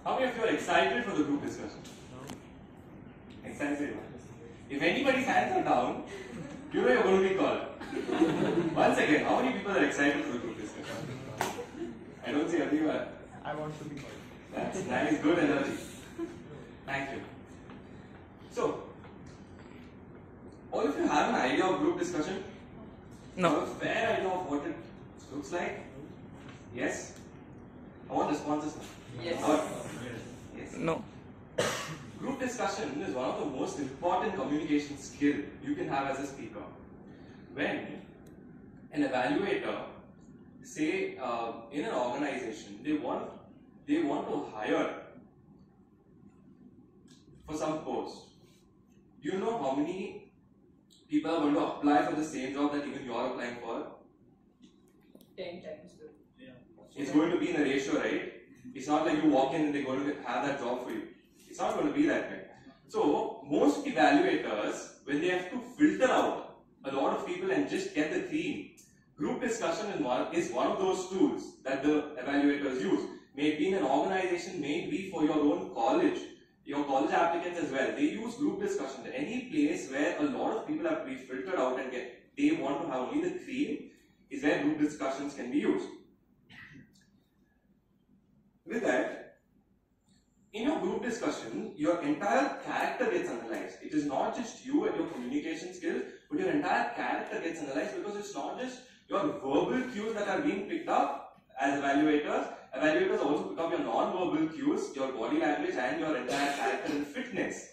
How many of you are excited for the group discussion? No. Excited? If anybody's hands are down, you know you're going to be called. Once again, how many people are excited for the group discussion? I don't see everyone. I want to be called. That's nice, good energy. Thank you. So, all of you have an idea of group discussion? No. You have a fair idea of what it looks like? Yes? I want responses now. Yes. Yes. No. Group discussion is one of the most important communication skills you can have as a speaker. When an evaluator, say in an organization, they want to hire for some post. Do you know how many people are going to apply for the same job that even you are applying for? 10 times. Yeah. It's going to be in a ratio, right? It's not like you walk in and they're going to have that job for you. It's not going to be that way. So, most evaluators, when they have to filter out a lot of people and just get the cream, group discussion is one of those tools that the evaluators use. May it be in an organization, may it be for your own college, your college applicants as well. They use group discussion. Any place where a lot of people have to be filtered out and they want to have only the cream is where group discussions can be used. With that, in your group discussion, your entire character gets analyzed. It is not just you and your communication skills, but your entire character gets analyzed, because it's not just your verbal cues that are being picked up as evaluators. Evaluators also pick up your non-verbal cues, your body language, and your entire character and fitness.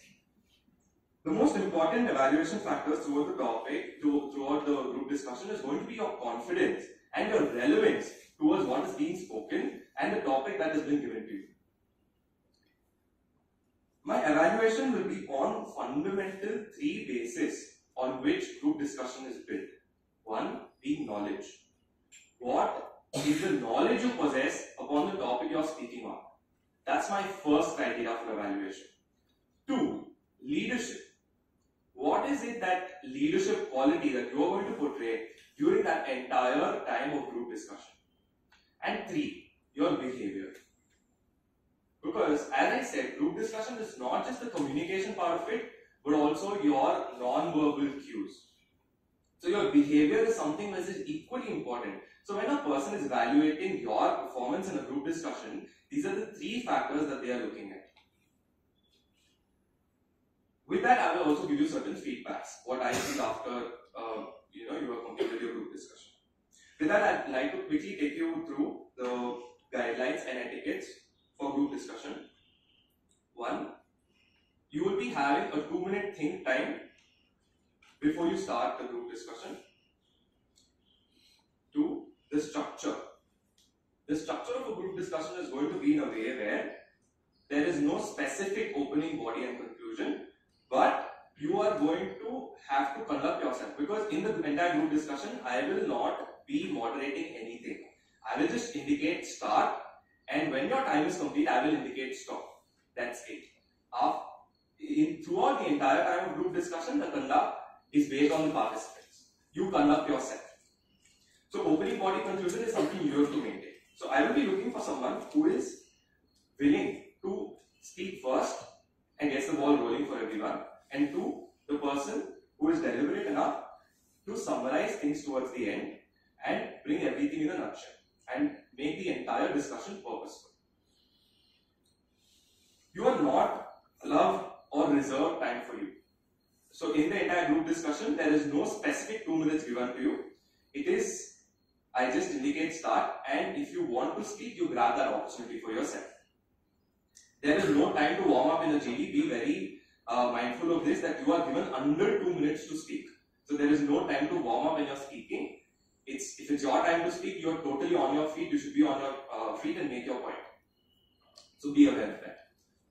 The most important evaluation factors throughout the topic, throughout the group discussion, is going to be your confidence and your relevance towards what is being spoken and the topic that has been given to you. My evaluation will be on fundamental 3 bases on which group discussion is built. One being knowledge. What is the knowledge you possess upon the topic you are speaking on? That's my first criteria for evaluation. 2, leadership. What is it that leadership quality that you are going to portray during that entire time of group discussion? And 3, your behavior. Because as I said, group discussion is not just the communication part of it, but also your non-verbal cues. So your behavior is something that is equally important. So when a person is evaluating your performance in a group discussion, these are the 3 factors that they are looking at. With that, I will also give you certain feedbacks, what I feel after you have completed your group discussion. With that, I'd like to quickly take you through the guidelines and etiquettes for group discussion. 1, you will be having a 2-minute think time before you start the group discussion. 2, the structure. The structure of a group discussion is going to be in a way where there is no specific opening, body and conclusion, but you are going to have to conduct yourself, because in the entire group discussion, I will not be moderating anything. I will just indicate start, and when your time is complete, I will indicate stop. That's it. Throughout the entire time of group discussion, the conduct is based on the participants. You conduct yourself. So opening, body, conclusion is something you have to maintain. So I will be looking for someone who is willing to speak first and gets the ball rolling for everyone, and 2, the person who is deliberate enough to summarize things towards the end and bring everything in a nutshell and make the entire discussion purposeful. You are not allowed or reserved time for you. So in the entire group discussion, there is no specific 2 minutes given to you. It is, I just indicate start, and if you want to speak, you grab that opportunity for yourself. There is no time to warm up in a GD. Be very mindful of this, that you are given under 2 minutes to speak. So there is no time to warm up when you're speaking. If it's your time to speak, you're totally on your feet. You should be on your feet and make your point. So be aware of that.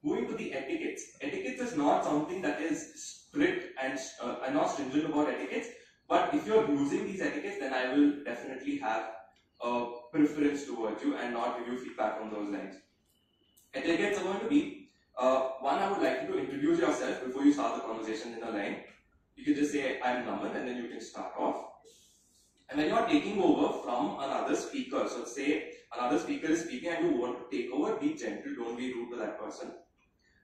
Moving to the etiquettes. Etiquettes is not something that is strict and I'm not stringent about etiquettes. But if you're using these etiquettes, then I will definitely have a preference towards you and not give you feedback on those lines. Etiquettes are going to be, 1, I would like you to introduce yourself before you start the conversation in a line. You can just say, I'm Naman, and then you can start off. And when you are taking over from another speaker, so say another speaker is speaking and you want to take over, be gentle, don't be rude to that person.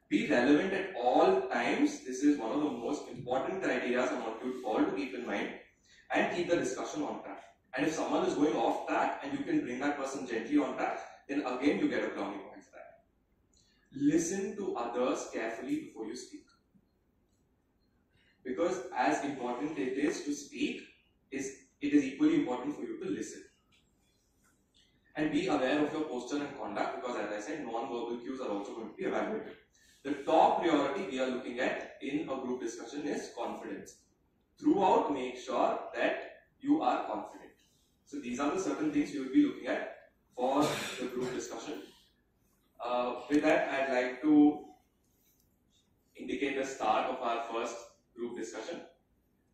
Be relevant at all times. This is one of the most important criteria I want you all to keep in mind, and keep the discussion on track. And if someone is going off track and you can bring that person gently on track, then again you get a brownie point for that. Listen to others carefully before you speak. Because as important it is to speak, it is equally important for you to listen. And be aware of your posture and conduct, because as I said, non-verbal cues are also going to be evaluated. The top priority we are looking at in a group discussion is confidence. Throughout, make sure that you are confident. So these are the certain things you will be looking at for the group discussion. With that, I'd like to indicate the start of our first group discussion.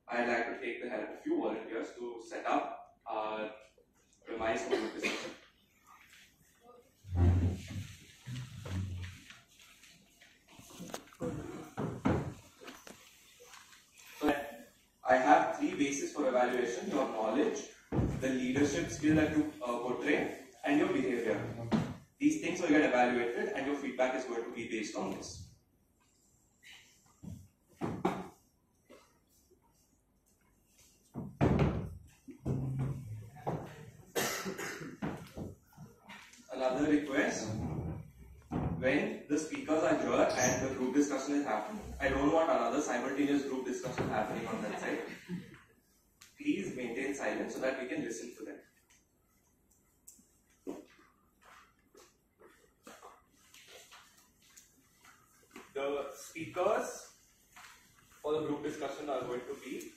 I'd like to take the help of a few volunteers to set up our premise for group discussion. So I have three bases for evaluation: your knowledge, the leadership skill that you portray, and your behavior. These things will get evaluated and your feedback is going to be based on this. Another request: when the speakers are here and the group discussion is happening, I don't want another simultaneous group discussion happening on that side. Please maintain silence so that we can listen to them. The speakers for the group discussion are going to be,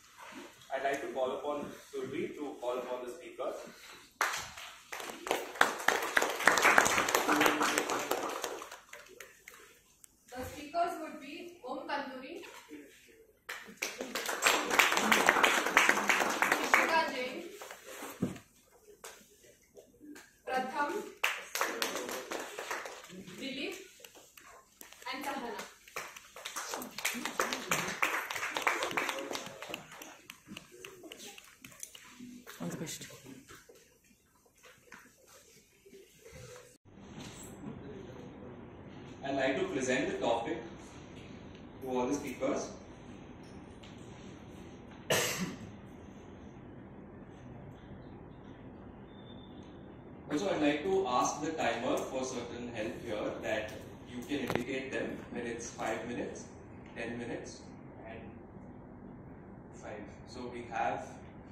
I'd like to call upon Survi to call upon the speakers. The speakers would be Om Kanduri, Ishika Jain, Pratham, Dilip, and Kahana. All the best. I'd like to present the topic to all the speakers. Also, I'd like to ask the timer for certain help here, that you can indicate them when it's 5 minutes, 10 minutes, and 5.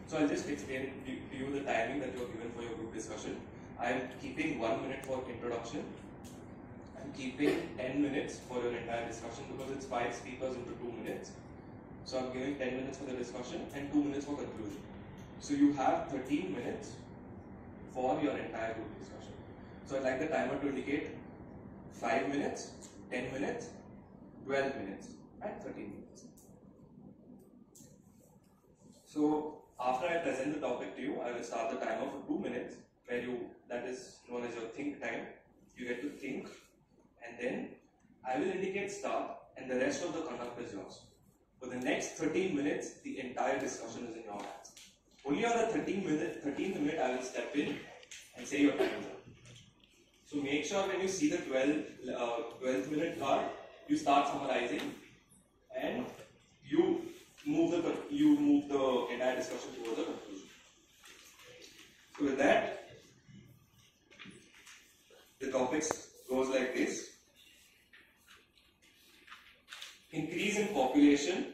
So I'll just explain to you the timing that you're given for your group discussion. I'm keeping 1 minute for introduction. I'm keeping 10 minutes for your entire discussion because it's 5 speakers into 2 minutes. So I'm giving 10 minutes for the discussion and 2 minutes for conclusion. So you have 13 minutes for your entire group discussion. So I'd like the timer to indicate 5 minutes, 10 minutes, 12 minutes, and 13 minutes. So after I present the topic to you, I will start the timer for 2 minutes, where that is known as your think time. You get to think, and then I will indicate start, and the rest of the conduct is yours. For the next 13 minutes, the entire discussion is in your hands. Only on the 13th minute, I will step in and say your time is up. So make sure when you see the 12th minute card, you start summarizing, and you move the entire discussion towards the conclusion. So with that, the topics goes like this. Increase in population.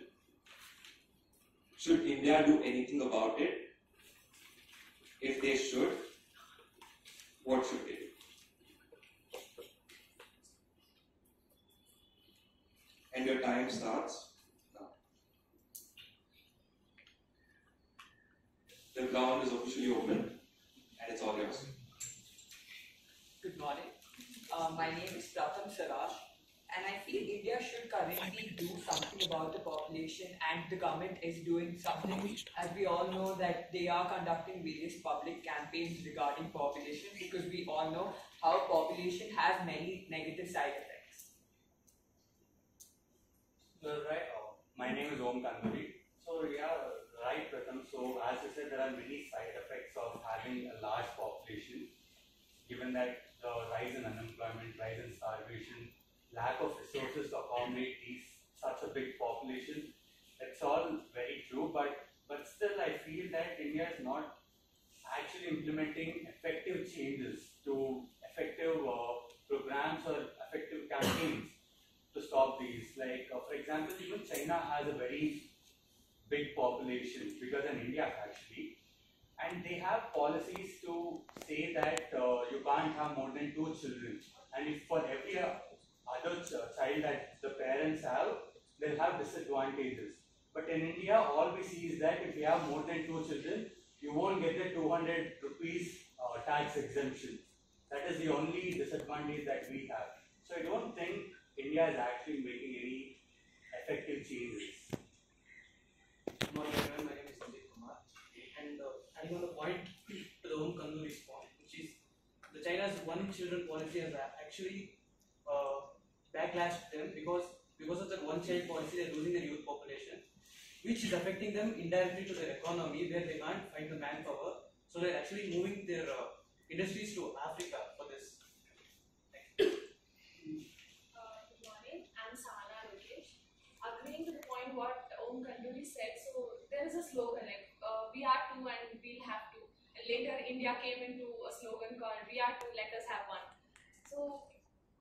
Should India do anything about it? If they should, what should they do? And your time starts now. The ground is officially open and it's all yours. Good morning. My name is Pratham Saraj, and I feel India should currently do something about the population, and the government is doing something. As we all know that they are conducting various public campaigns regarding population, because we all know how population has many negative side effects. Right. My name is Om Kanduri. So yeah, Right, Pratham. So, as you said, there are many side effects of having a large population, given that the rise in unemployment, rise in starvation, lack of resources to accommodate such a big population. It's all very true, but still, I feel that India is not actually implementing effective changes to effective programs or effective campaigns to stop these. Like, for example, even China has a very big population, bigger than India actually, and they have policies to say that you can't have more than 2 children, and if for every other child that the parents have, they'll have disadvantages. But in India, all we see is that if you have more than 2 children, you won't get the 200 rupees tax exemption. That is the only disadvantage that we have. So I don't think India is actually making any effective changes. Good morning everyone, my name is Sandeep Kumar, and adding on the point to the Om Kanduri's point, which is the China's one children policy has actually backlashed them because of that one child policy they're losing their youth population, which is affecting them indirectly to their economy where they can't find the manpower, so they're actually moving their industries to Africa for this. Good morning, I'm Sahana Lokesh. Agreeing to the point what Om Kanduri said, so there is a slogan like we are two and we'll have to. And later India came into a slogan called we are two, let us have one. So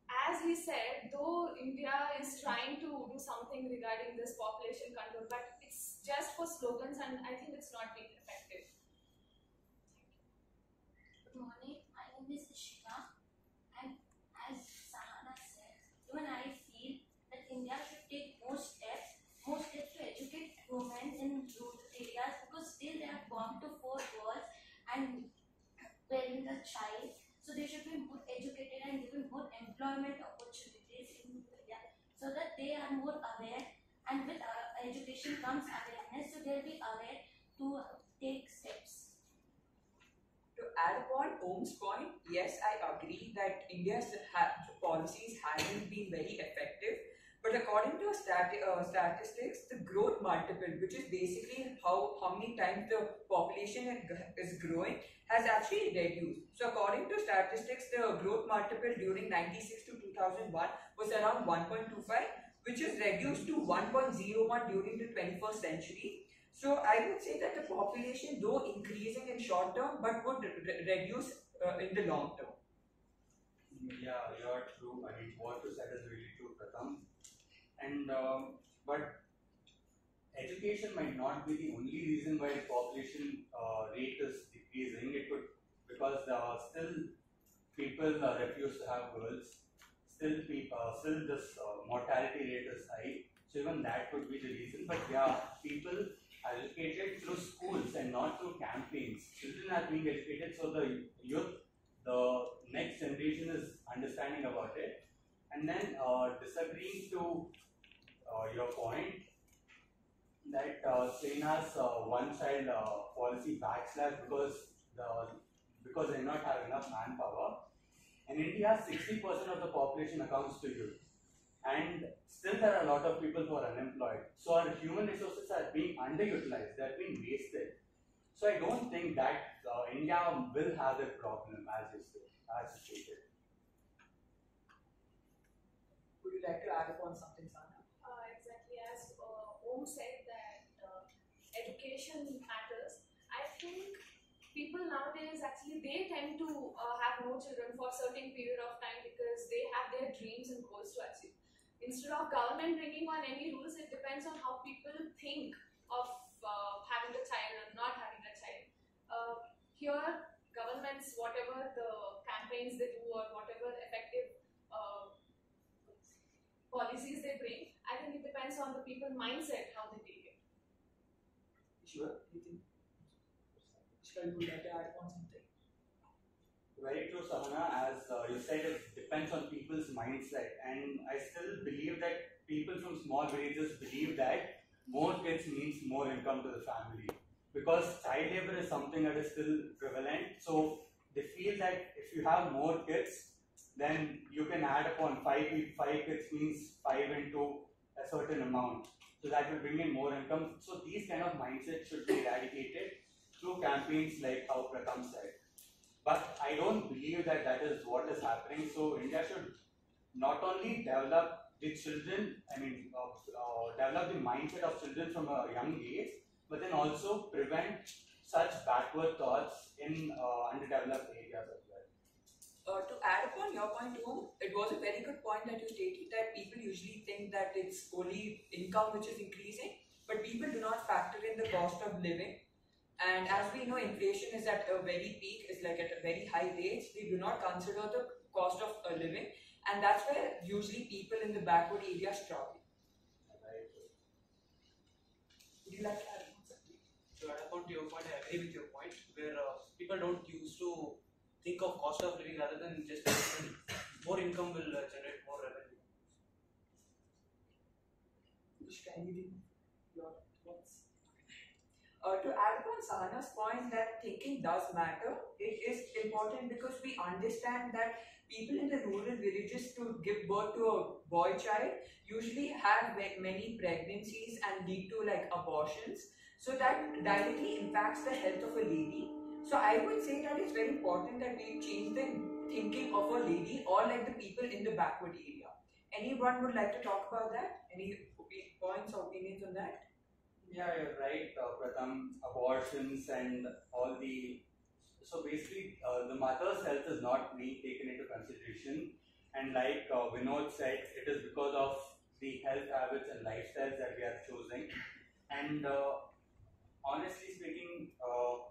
as he said, though India is trying to do something regarding this population control, but it's just for slogans and I think it's not being effective. Good morning, my name is Ishika, and as Sahana said, even I feel that India should take more steps to educate women in rural areas, because still they have gone to 4 girls and bearing a child, so they should be more educated and given more employment opportunities in India, so that they are more aware, and with education comes awareness, so they'll be aware to take steps. To add upon Om's point, yes, I agree that India's policies haven't been very effective. But according to statistics, the growth multiple, which is basically how many times the population is growing, has actually reduced. So according to statistics, the growth multiple during 96 to 2001 was around 1.25, which is reduced to 1.01 during the 21st century. So I would say that the population, though increasing in short term, but would reduce in the long term. Yeah, you're true. I mean, what you said is really true, Pratham. And but education might not be the only reason why the population rate is decreasing. It could, because still people refuse to have girls. Still this mortality rate is high. So even that could be the reason. But yeah, people are educated through schools and not through campaigns. Children are being educated, so the youth, the next generation is understanding about it. And then disagreeing to your point that China's one-child policy backslash because they not have enough manpower. In India, 60% of the population accounts to youth, and still there are a lot of people who are unemployed. So our human resources are being underutilized; they are being wasted. So I don't think that India will have that problem as you stated. Would you like to add upon something, Sana? Exactly as Om said that education matters. I think people nowadays actually they tend to have no children for a certain period of time because they have their dreams and goals to achieve. Instead of government bringing on any rules, it depends on how people think of having a child or not having a child. Here, governments, whatever the campaigns they do or whatever effective policies they bring, I think it depends on the people mindset how they take it. Sure. You think? Ishka, you would like to add upon something? Very true, Sahana. As you said, it depends on people's mindset, and I still believe that people from small villages believe that more kids means more income to the family, because child labor is something that is still prevalent. So they feel that if you have more kids, then you can add upon 5 kids means 5 into a certain amount. so that will bring in more income. So these kind of mindsets should be eradicated through campaigns like how Pratham said. But I don't believe that that is what is happening. So India should not only develop the children, develop the mindset of children from a young age, but then also prevent such backward thoughts in underdeveloped areas as well. To add upon your point, Om, it was a very good point that you stated that people usually think that it's only income which is increasing, but people do not factor in the cost of living. And as we know, inflation is at a very peak, it's like at a very high rate. They do not consider the cost of living, and that's where usually people in the backward areas struggle. Would you like to add something? To add upon to your point, I agree with your point, where people don't used to think of cost of living rather than just more income will generate more revenue. Which can you do your thoughts? To add upon Sahana's point that thinking does matter, it is important because we understand that people in the rural villages to give birth to a boy child usually have many pregnancies and lead to like abortions. So that directly impacts the health of a lady. So I would say that it's very important that we change the thinking of a lady or like the people in the backward area. Anyone would like to talk about that? Any points or opinions on that? Yeah, you're right, Pratham. Abortions and all the so basically the mother's health is not being taken into consideration, and like Vinod said, it is because of the health habits and lifestyles that we are choosing. And honestly speaking, our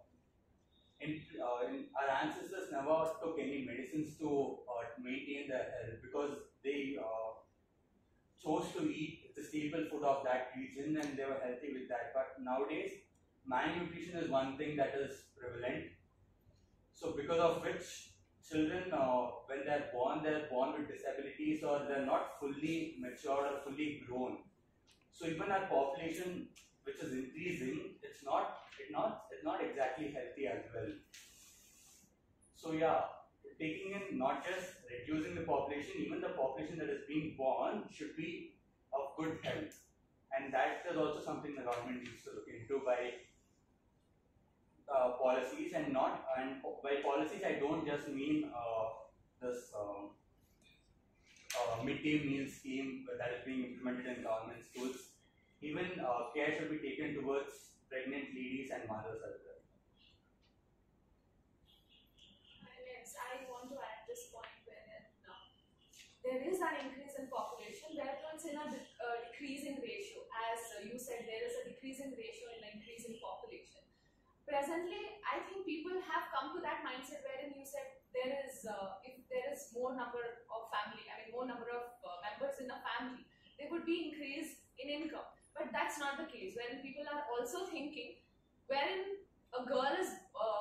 ancestors never took any medicines to maintain their health because they chose to eat the staple food of that region and they were healthy with that. But nowadays, malnutrition is one thing that is prevalent. So because of which children, when they're born with disabilities or they're not fully matured or fully grown. So even our population, which is increasing, it's not exactly healthy as well. So yeah, taking in not just reducing the population, even the population that is being born should be of good health, and that is also something the government needs to look into by policies and by policies I don't just mean this midday meal scheme that is being implemented in government schools. Even care should be taken towards pregnant ladies and mothers as well. Yes, I want to add this point where there is an increase in population, where it's in a decreasing ratio. As you said, there is a decreasing ratio in the increase in population. Presently, I think people have come to that mindset wherein you said there is, if there is more number of family, more number of members in a family, there would be increase in income. But that's not the case. Wherein people are also thinking, wherein a girl is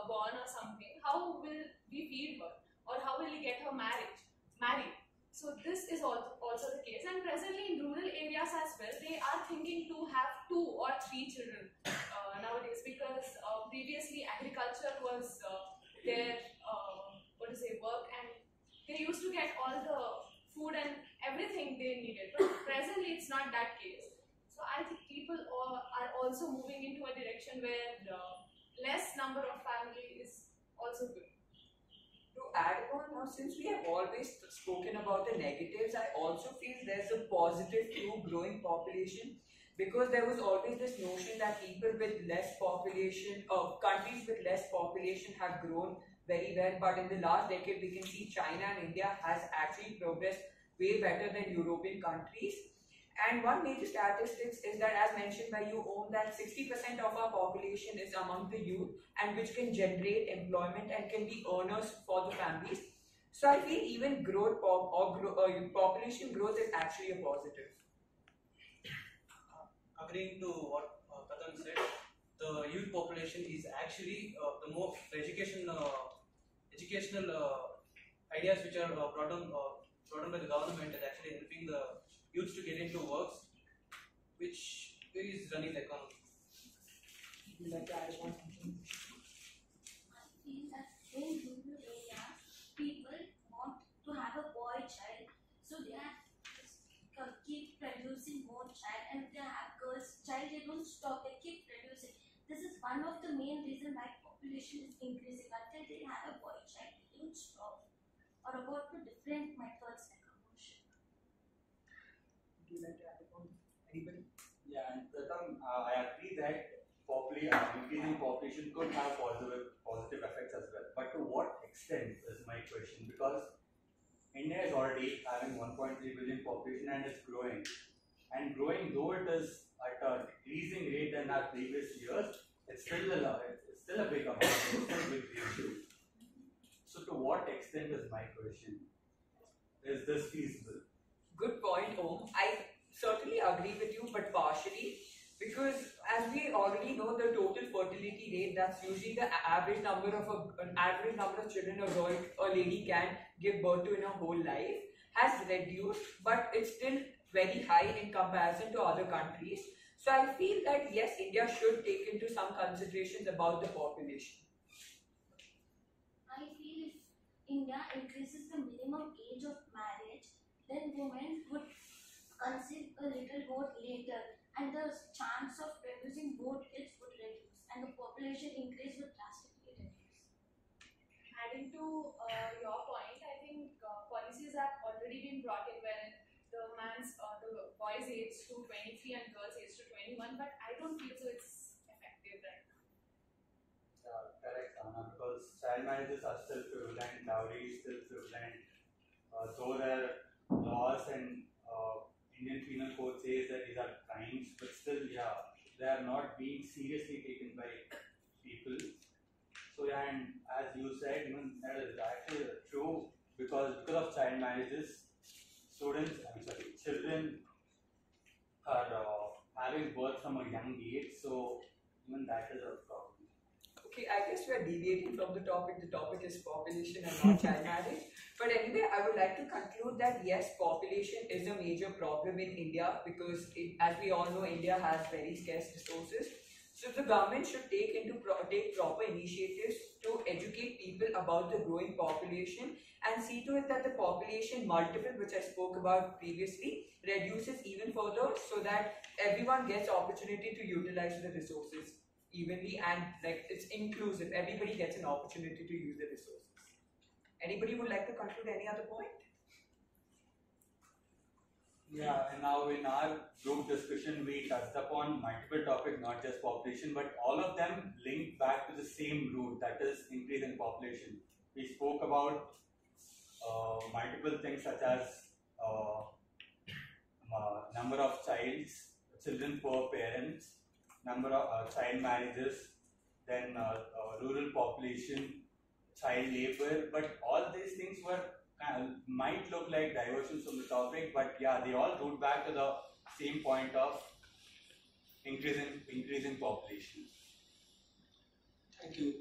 born or something, how will we feed her, or how will we get her married? So this is also the case. And presently in rural areas as well, they are thinking to have 2 or 3 children nowadays, because previously agriculture was their work, and they used to get all the food and everything they needed. But presently it's not that case. So I think people are also moving into a direction where less number of family is also good. To add on now, since we have always spoken about the negatives, I also feel there's a positive to growing population, because there was always this notion that people with less population, countries with less population have grown very well, but in the last decade we can see China and India has actually progressed way better than European countries. And one major statistics is that, as mentioned by you, Om, that 60% of our population is among the youth, and which can generate employment and can be earners for the families. So I feel even growth population growth is actually a positive. Agreeing to what Pratham said, the youth population is actually the more educational ideas which are brought on by the government is actually helping the youths to get into works, which is running the economy. Would you like to add on something? I feel that in rural areas, people want to have a boy child, so they have keep producing more child, and if they have girls child, they don't stop, they keep producing. This is one of the main reasons why population is increasing. Until they have a boy child, they don't stop. Or about the different methods like abortion. Would you like to add on? Anybody? Yeah, and Pratham, I agree that increasing population could have positive effects as well. But to what extent is my question? Because India is already having 1.3 billion population and it's growing. And growing, though it is at a decreasing rate than our previous years, it's still a big amount, it's still a big issue. So to what extent is my question? Is this feasible? Good point, Om. I certainly agree with you, but partially, because as we already know, the total fertility rate, that's usually the average number of children a lady can give birth to in her whole life, has reduced, but it's still very high in comparison to other countries. So I feel that yes, India should take into some considerations about the population. I feel if India increases the minimum age of marriage, then women would conceive a little more later, and the chance of producing more kids would reduce, and the population increase would drastically reduce. Adding to your point, I think policies have already been brought in wherein the boy's age to 23 and girl's age to 21, but I don't feel so it's effective right now. Correct, Anna, because child marriages are still prevalent, dowry is still prevalent. Though there are laws and Indian Penal Code says that these are crimes, but still, yeah, they are not being seriously taken by people. So yeah, and as you said, even that is actually true because of child marriages, children are having birth from a young age. So even that is a problem. Okay, I guess we are deviating from the topic. The topic is population and not child marriage. But anyway, I would like to conclude that yes, population is a major problem in India because, as we all know, India has very scarce resources. So the government should take proper initiatives to educate people about the growing population and see to it that the population multiple, which I spoke about previously, reduces even further so that everyone gets opportunity to utilize the resources evenly and like it's inclusive. Everybody gets an opportunity to use the resources. Anybody would like to conclude any other point? Yeah, and now in our group discussion, we touched upon multiple topics, not just population, but all of them link back to the same root, that is increase in population. We spoke about multiple things such as number of children per parents, number of child marriages, then rural population, child labor, but all these things might look like diversions from the topic, but yeah, they all root back to the same point of increasing population. Thank you.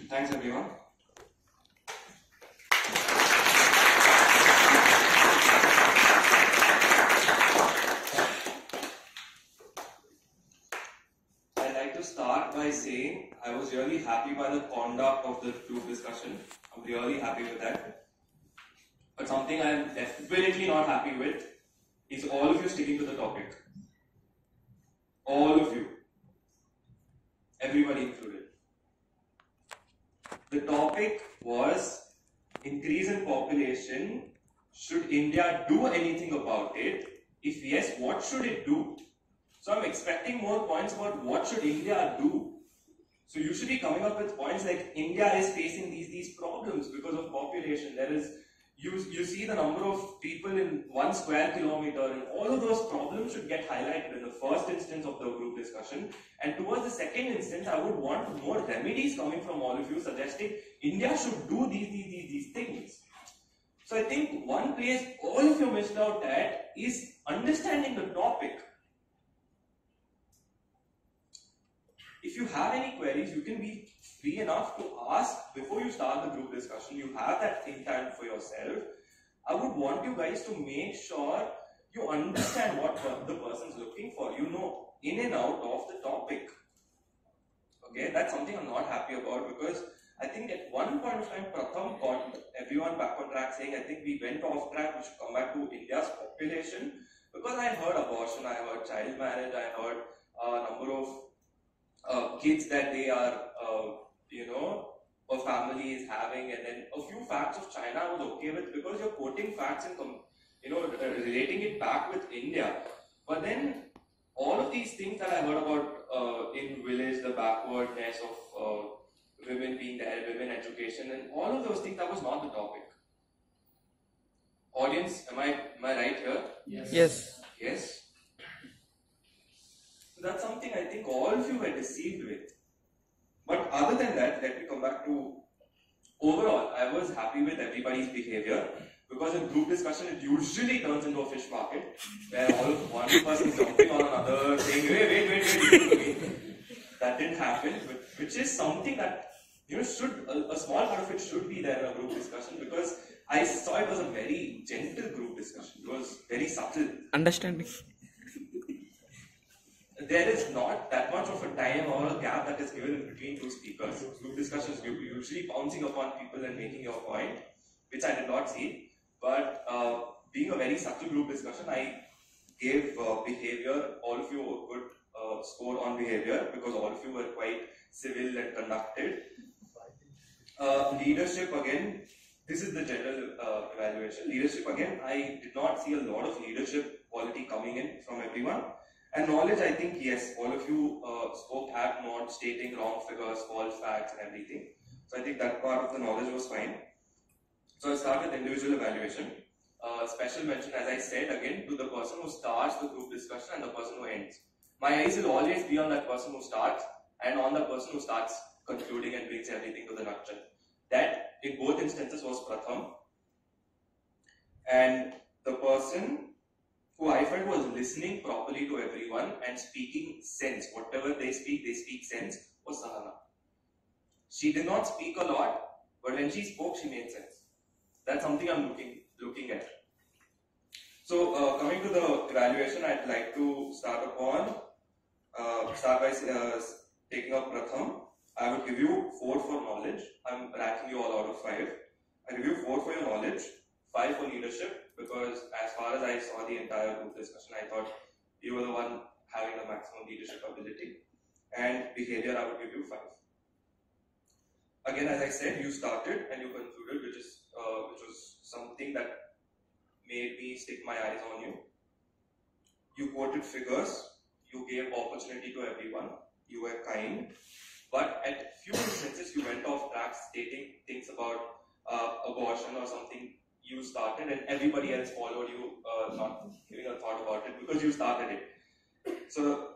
Thanks everyone. I'd like to start by saying I was really happy by the conduct of the group discussion. I'm really happy with that. But something I am definitely not happy with is all of you sticking to the topic. All of you. Everybody included. The topic was increase in population. Should India do anything about it? If yes, what should it do? So I'm expecting more points about what should India do. So you should be coming up with points like India is facing these problems because of population. There is you see the number of people in 1 square kilometer, and all of those problems should get highlighted in the first instance of the group discussion. And towards the second instance, I would want more remedies coming from all of you suggesting India should do these things. So I think one place all of you missed out at is understanding the topic. If you have any queries, you can be free enough to ask before you start the group discussion. You have that think time for yourself. I would want you guys to make sure you understand what the person's looking for. You know in and out of the topic. Okay, that's something I'm not happy about because I think at one point of time, Pratham got everyone back on track saying, I think we went off track, we should come back to India's population because I heard abortion, I heard child marriage, I heard number of kids that they are, a family is having, and then a few facts of China I was okay with because you're quoting facts and relating it back with India. But then all of these things that I heard about in village, the backwardness of women being there, women education, and all of those things, that was not the topic. Audience, am I right here? Yes. Yes. So that's something I think all of you were deceived with. But other than that, let me come back to overall, I was happy with everybody's behavior because in group discussion it usually turns into a fish market where one person is jumping on another saying, wait. That didn't happen, which is something that a small part of it should be there in a group discussion because I saw it was a very gentle group discussion. It was very subtle. Understanding. There is not that much of a time or a gap that is given in between two speakers. Group discussions, you're usually bouncing upon people and making your point, which I did not see. But being a very subtle group discussion, I gave behavior, all of you a good score on behavior because all of you were quite civil and conducted. Leadership, again, this is the general evaluation. Leadership, again, I did not see a lot of leadership quality coming in from everyone. And knowledge, I think, yes, all of you spoke at not stating wrong figures, false facts and everything. So I think that part of the knowledge was fine. So I'll start with individual evaluation. Special mention, as I said, again, to the person who starts the group discussion and the person who ends. My eyes will always be on that person who starts and on the person who starts concluding and brings everything to the nutshell. That, in both instances, was Pratham. And the person who I felt was listening properly to everyone and speaking sense. Whatever they speak sense, was Sahana. She did not speak a lot, but when she spoke, she made sense. That's something I'm looking at. So, coming to the evaluation, I'd like to start by taking up Pratham. I would give you 4 for knowledge. I'm ranking you all out of 5. I give you 4 for your knowledge, 5 for leadership, because as far as I saw the entire group discussion, I thought you were the one having the maximum leadership ability. And behavior, I would give you 5. Again, as I said, you started and you concluded, which was something that made me stick my eyes on you. You quoted figures, you gave opportunity to everyone, you were kind, but at few instances you went off track stating things about abortion or something you started and everybody else followed you, not giving a thought about it because you started it. So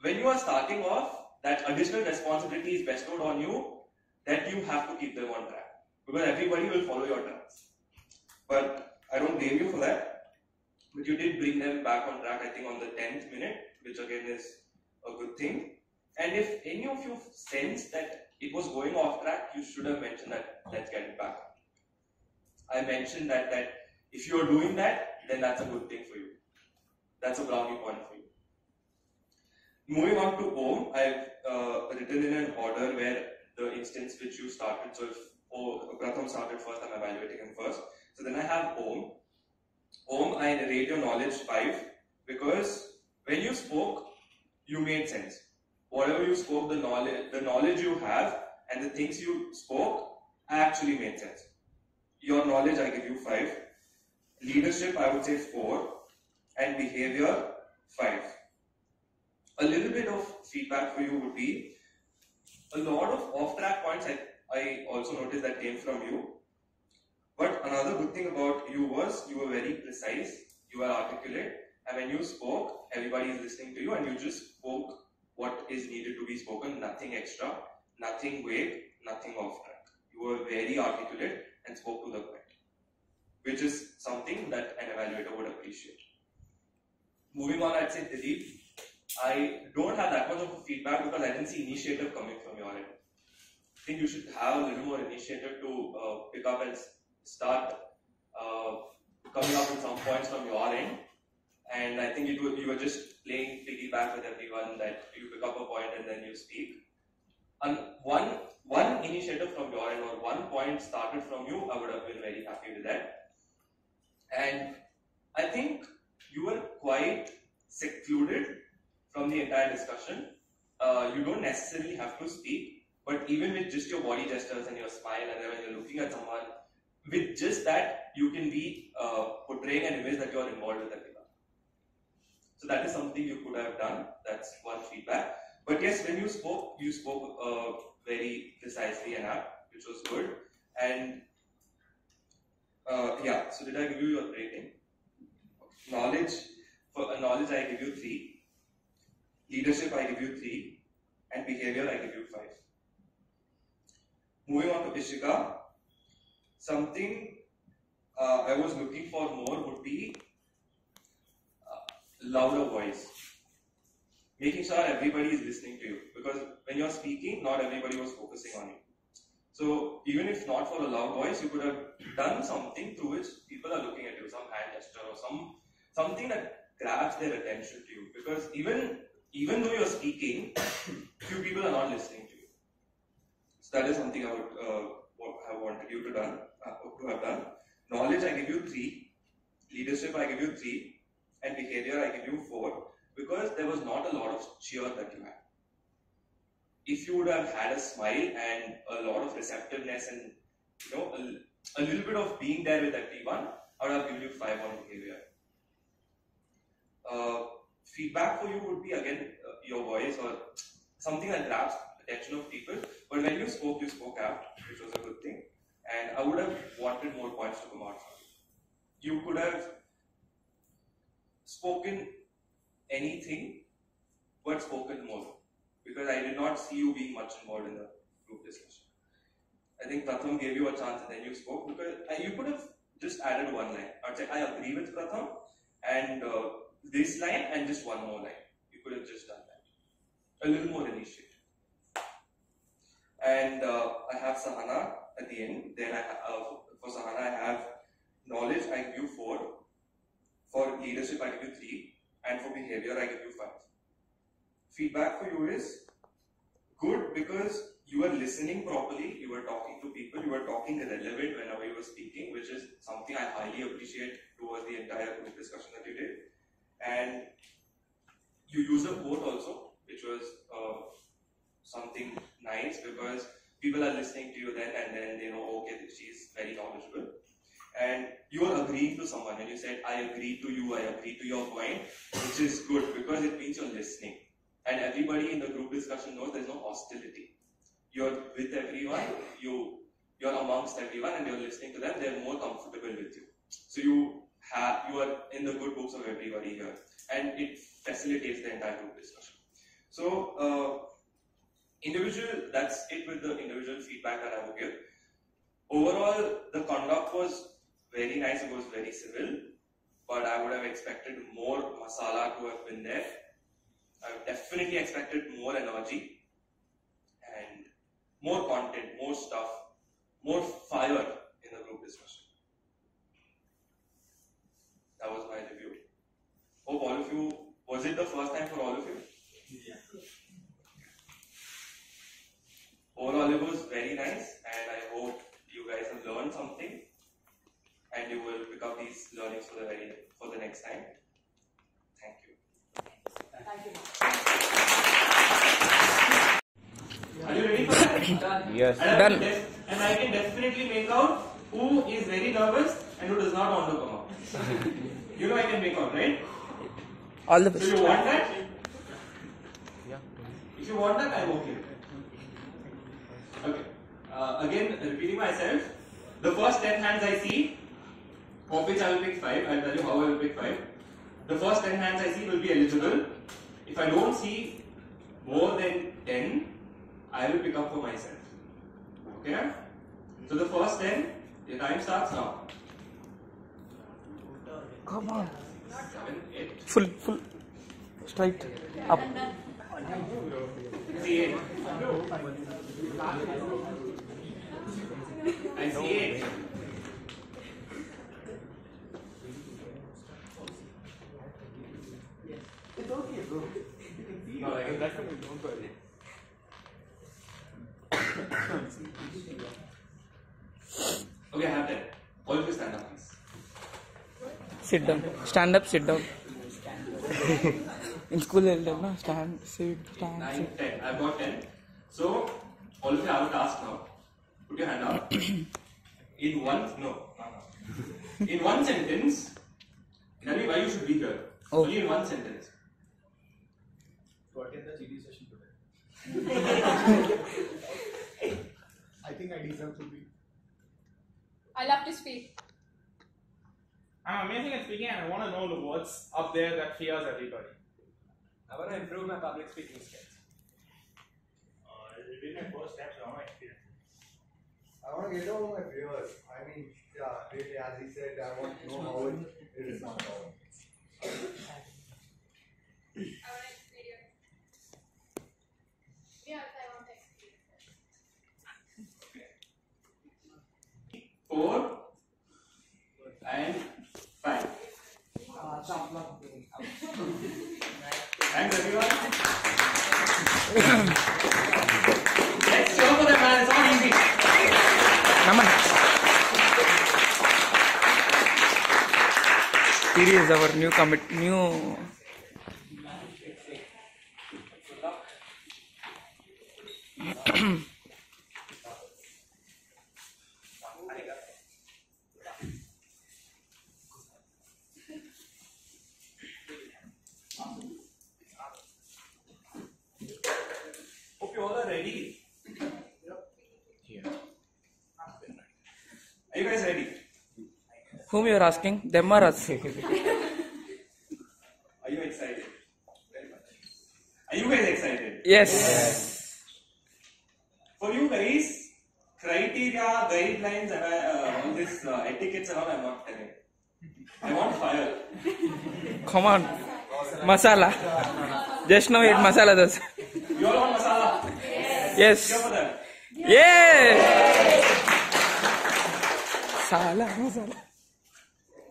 when you are starting off, that additional responsibility is bestowed on you that you have to keep them on track because everybody will follow your tracks. But I don't blame you for that. But you did bring them back on track, I think, on the 10th minute, which again is a good thing. And if any of you sense that it was going off track, you should have mentioned that, let's get it back. I mentioned that if you're doing that, then that's a good thing for you. That's a brownie point for you. Moving on to Om, I've written in an order where the instance which you started, so if Pratham started first, I'm evaluating him first. So then I have Om. Om, I rate your knowledge 5 because when you spoke, you made sense. Whatever you spoke, the knowledge you have and the things you spoke actually made sense. Your knowledge, I give you 5. Leadership, I would say 4. And behavior, 5. A little bit of feedback for you would be, a lot of off-track points I also noticed that came from you. But another good thing about you was you were very precise, you were articulate, and when you spoke, everybody is listening to you and you just spoke what is needed to be spoken, nothing extra, nothing vague, nothing off-track. You were very articulate and spoke to the point, which is something that an evaluator would appreciate. Moving on, I'd say Dilip, I don't have that much of a feedback because I didn't see initiative coming from your end. I think you should have a little more initiative to pick up and start coming up with some points from your end. And I think you were just playing piggyback with everyone that you pick up a point and then you speak. And one initiative from your end or one point started from you, I would have been very happy with that. And I think you were quite secluded from the entire discussion. You don't necessarily have to speak, but even with just your body gestures and your smile, and then when you're looking at someone, with just that, you can be portraying an image that you're involved with everyone. So that is something you could have done. That's one feedback. But yes, when you spoke very precisely and apt, which was good. And yeah, so did I give you your rating? Knowledge, for knowledge I give you 3. Leadership I give you 3. And behavior I give you 5. Moving on to Ishika, something I was looking for more would be louder voice. Making sure everybody is listening to you, because when you're speaking, not everybody was focusing on you. So even if not for a loud voice, you could have done something through which people are looking at you, some hand gesture or something that grabs their attention to you. Because even though you're speaking, few people are not listening to you. So that is something I would have wanted you to have done. Knowledge I give you 3, leadership I give you 3, and behavior I give you 4, because there was not a lot of cheer that you had. If you would have had a smile and a lot of receptiveness and a little bit of being there with everyone, I would have given you 5 on behavior. Feedback for you would be again your voice or something that grabs attention of people. But when you spoke apt, which was a good thing. And I would have wanted more points to come out from you. You could have spoken anything, but spoken more. Because I did not see you being much involved in the group discussion. I think Pratham gave you a chance and then you spoke, because you could have just added one line. I would say, I agree with Pratham and this line and just one more line. You could have just done that. A little more initiative. And I have Sahana at the end. Then for Sahana I have knowledge, I give you 4. For leadership I give you 3. And for behavior I give you 5. Feedback for you is good because you were listening properly, you were talking to people, you were talking relevant whenever you were speaking, which is something I highly appreciate towards the entire group discussion that you did. And you used a quote also, which was something nice, because people are listening to you then and then they know, okay, she's very knowledgeable. And you are agreeing to someone and you said, I agree to you, I agree to your point, which is good because it means you're listening. And everybody in the group discussion knows there's no hostility. You're with everyone, you're amongst everyone and you're listening to them, they're more comfortable with you. So you are in the good books of everybody here. And it facilitates the entire group discussion. So, that's it with the individual feedback that I would give. Overall, the conduct was very nice, it was very civil, but I would have expected more masala to have been there. I definitely expected more energy and more content, more stuff, more fire in the group discussion. That was my review. Hope all of you, was it the first time for all of you? Yeah. Overall, it was very nice, and I hope you guys have learned something, and you will pick up these learnings for the next time. Thank you. Thank you. Are you ready for that? Done. Yes. Done. And I can definitely make out who is very nervous and who does not want to come out. You know I can make out, right? All the best. So you want that? If you want that, I'm okay. Okay. Again, repeating myself, the first 10 hands I see, of which I will pick 5, I'll tell you how I will pick 5. The first 10 hands I see will be eligible. If I don't see more than 10, I will pick up for myself. Okay? So the first 10, your time starts now. Come on. 7, 8. Full. Straight. Up. See 8. I see 8. It's okay, bro. No, I can definitely don't worry. Okay, I have that. All of you stand up, please. Sit down. Stand up, sit down. In school, stand, sit, stand, 9, sit. 10. I've got 10. So, all of you have a task now. Put your hand up. In one sentence, tell me why you should be here. Oh. Only in one sentence. To attend the GD session today. I think I deserve to be. I love to speak. I'm amazing at speaking and I want to know the words up there that fears everybody. I want to improve my public speaking skills. It will be my first step, so I want to experience it. I want to get over my fears. I mean, yeah, really, as he said, I want to know how it is not how. I want to experience. Yes, I want to experience. 4 and 5. Thanks everyone. Let's go for that, man. It's not easy. Naman. Series our new Hope you all are ready. Are you guys ready? Whom you are asking? Them or us? Are you excited? Very much. Are you guys excited? Yes. For you guys, criteria, guidelines, and all this etiquettes and all, I'm not telling. I want fire. Come on. Masala. Just now eat masala dosa. You all want masala? Yes. Here for that. Yes. Sala, masala.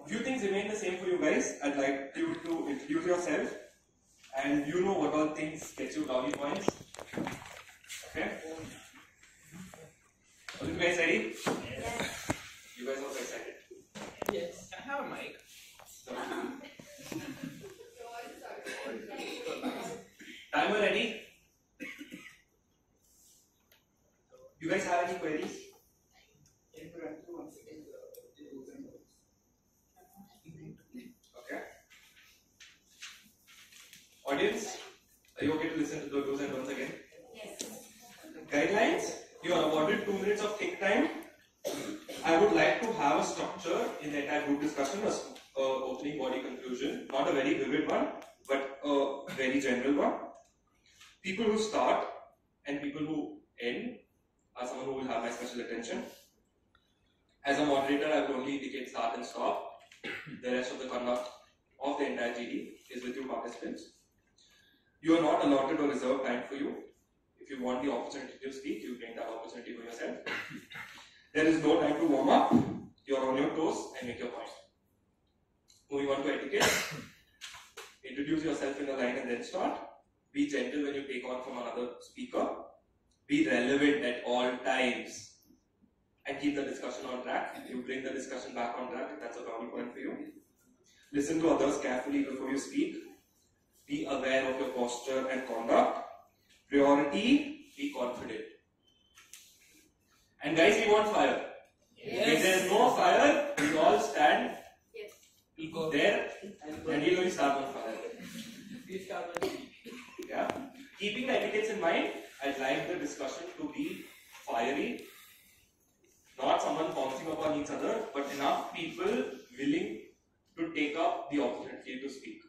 Few things remain the same for you guys. I'd like you to introduce yourself, and you know what all things get you brownie points. Okay? Are you guys ready? Yes. You guys also excited? Yes. Can I have a mic? Timer ready? You guys have any queries? Okay. Audience, are you okay to listen to the do's and don'ts again? Yes. Guidelines, you are awarded 2 minutes of think time. I would like to have a structure in the entire group discussion, opening body conclusion, not a very vivid one, but a very general one. People who start and people who end are someone who will have my special attention. As a moderator, I will only indicate start and stop. The rest of the conduct of the entire GD is with you participants. You are not allotted or reserved time for you. If you want the opportunity to speak, you bring that opportunity for yourself. There is no time to warm up. You are on your toes and make your point. Moving on to etiquette. Introduce yourself in a line and then start. Be gentle when you take on from another speaker. Be relevant at all times. And keep the discussion on track. You bring the discussion back on track if that's a brownie point for you. Listen to others carefully before you speak. Be aware of your posture and conduct. Priority, be confident. And guys, we want fire. Yes. If there is no fire, we all stand Yes. there and we will start on fire. Please start with Yeah. Keeping the etiquettes in mind, I'd like the discussion to be fiery. Not someone bouncing upon each other, but enough people willing to take up the opportunity to speak.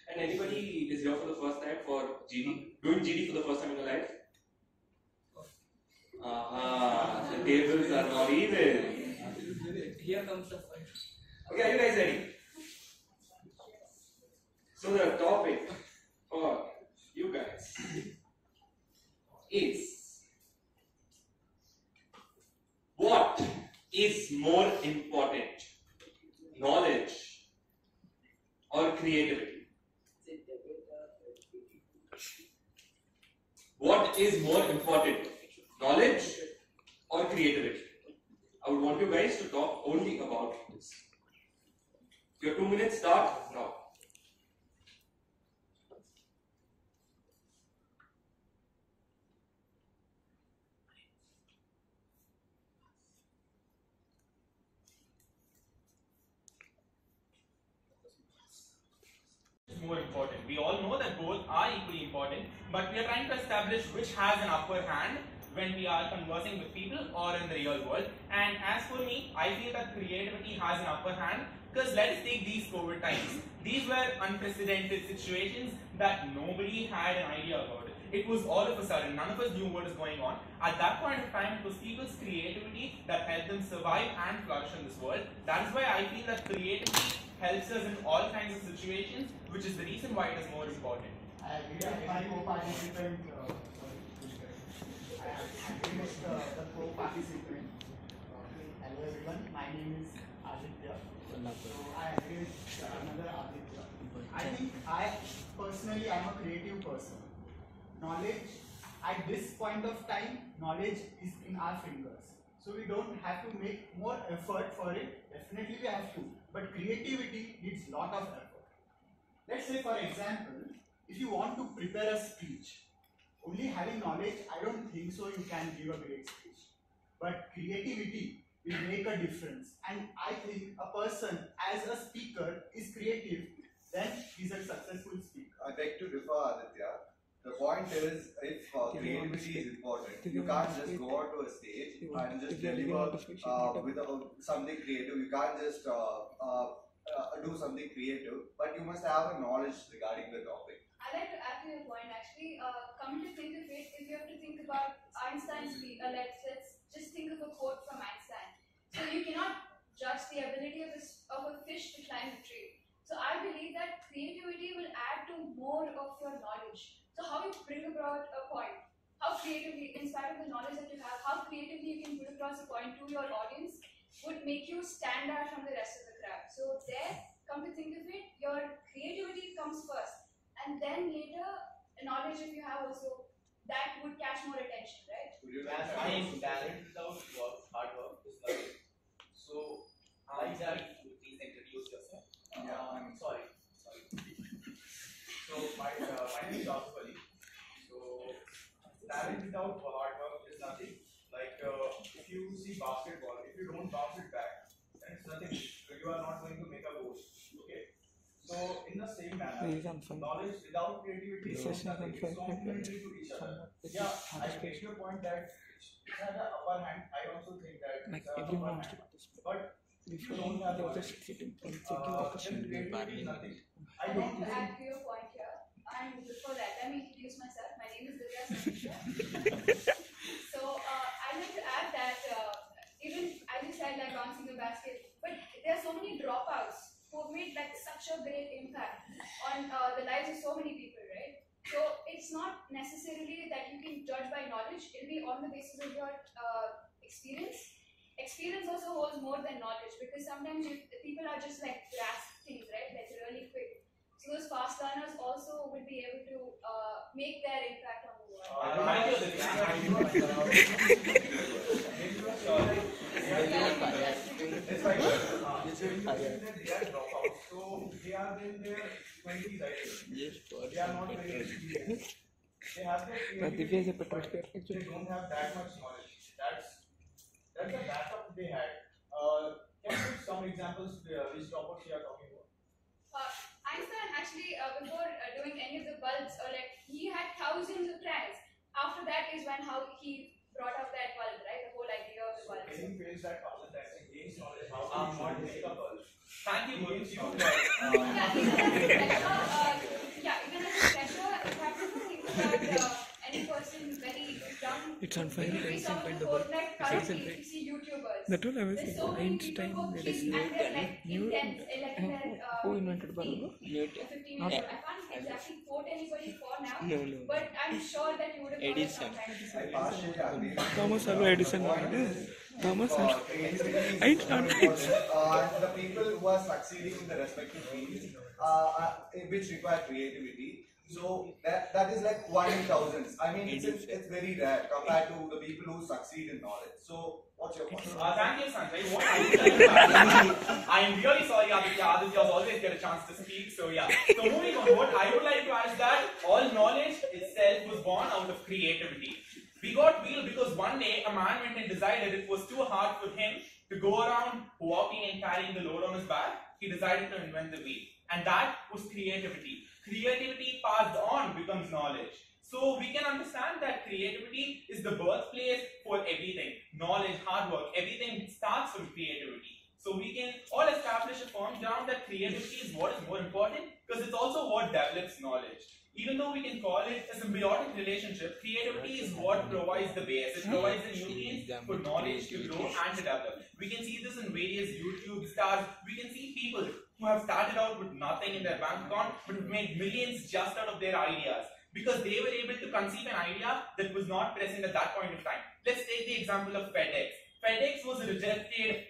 And anybody is here for the first time for GD? Doing GD for the first time in your life? The tables are not even. Here comes the fire. Okay, are you guys ready? So the topic for you guys is, what is more important, knowledge or creativity? What is more important, knowledge or creativity? I would want you guys to talk only about this. Your 2 minutes start now. that both are equally important, but we are trying to establish which has an upper hand when we are conversing with people or in the real world. And as for me, I feel that creativity has an upper hand, because let us take these COVID times. These were unprecedented situations that nobody had an idea about. It was all of a sudden, none of us knew what was going on. At that point of time, it was people's creativity that helped them survive and flourish in this world. That is why I feel that creativity helps us in all kinds of situations, which is the reason why it is more important. I agree with my co-participant. I agree with the co-participant. Hello everyone, my name is Aditya. So I agree with another Aditya. I think I personally am a creative person. Knowledge, at this point of time, knowledge is in our fingers. So we don't have to make more effort for it. Definitely we have to. But creativity needs lot of effort. Let's say for example, if you want to prepare a speech, only having knowledge, I don't think so you can give a great speech. But creativity will make a difference. And I think a person as a speaker is creative, then he's a successful speaker. I beg to differ, Aditya. The point is, if creativity is important, you can't just go onto a stage and just deliver with something creative. You can't just do something creative, but you must have a knowledge regarding the topic. I'd like to add to your point actually. Come to think of it, if you have to think about Einstein's let's just think of a quote from Einstein. So you cannot judge the ability of a fish to climb a tree. So I believe that creativity will add to more of your knowledge. So how you bring about a point, how creatively, in spite of the knowledge that you have, how creatively you can put across a point to your audience would make you stand out from the rest of the crowd. So there, come to think of it, your creativity comes first. And then later, knowledge if you have also, that would catch more attention, right? I mean, talent without hard work is nothing. So, like that, please introduce yourself. Sorry. So, my name is Joseph Ali. So, talent without hard work is nothing. Like, if you see basketball, if you don't bounce it back, then it's nothing. You are not going to make a goal. Okay. So, in the same manner, knowledge without creativity is nothing. It's complementary to each other. Yeah, I take your point that it has an upper hand. I also think that Like it's an everyone upper wants to hand. participate. But if you Before don't have they were knowledge, just sitting and then checking the question. creativity is nothing. I I'd like don't to think. add to your point here. And before that, let me introduce myself. My name is Divya Sanjay. So I'd like to add that even as you said, like bouncing a basket, but there are so many dropouts who have made like such a great impact on the lives of so many people, right? So it's not necessarily that you can judge by knowledge. It'll be on the basis of your experience. Experience also holds more than knowledge, because sometimes people are just like grasp things, right? Like really quick. So those fast learners also will be able to make their impact on the world. It's like they are dropouts, so they are in their 20s, I think. They are not very experienced. They have their creativity, but they don't have that much knowledge. That's the backup they had. Can you give some examples which dropouts you are talking about? Einstein actually, before doing any of the bulbs, or like he had thousands of tries. After that is when how he brought up that bulb, right? The whole idea of the bulb. Getting faced that thousand times and gains knowledge how to not make a bulb. Thank you, Gains Guru. knowledge. Even as a fresher, if I have to think about any person very young, It's on fire. it would be some of the code, like currently if you see YouTubers. That all I was There's so saying. many people Einstein, who that keep is and they're like Newton. intense, like they're Who invented bulb? 15 years old. I can't exactly quote anybody for now, No. but I'm sure that you would have heard of Edison. sometime. I partially agree. Thomas Alva Edison. Thomas Alva. Creativity is Einstein. important. The people who are succeeding in the respective fields, which require creativity, so that is like 1 in thousands. I mean, it's very rare compared to the people who succeed in knowledge. So, what's your point? Thank you, Sanjay. What I would like to add, I'm really sorry, Aditya. Aditya always get a chance to speak. So yeah. So moving on, what I would like to add is that all knowledge itself was born out of creativity. We got wheel because one day a man went and decided it was too hard for him To go around walking and carrying the load on his back, he decided to invent the wheel. And that was creativity. Creativity passed on becomes knowledge. So we can understand that creativity is the birthplace for everything. Knowledge, hard work, everything starts from creativity. So we can all establish a firm ground that creativity is what is more important because it's also what develops knowledge. Even though we can call it a symbiotic relationship, creativity is what provides the base. It provides the nutrients for knowledge to grow and to develop. We can see this in various YouTube stars. We can see people who have started out with nothing in their bank account but have made millions just out of their ideas because they were able to conceive an idea that was not present at that point of time. Let's take the example of FedEx. FedEx was a rejected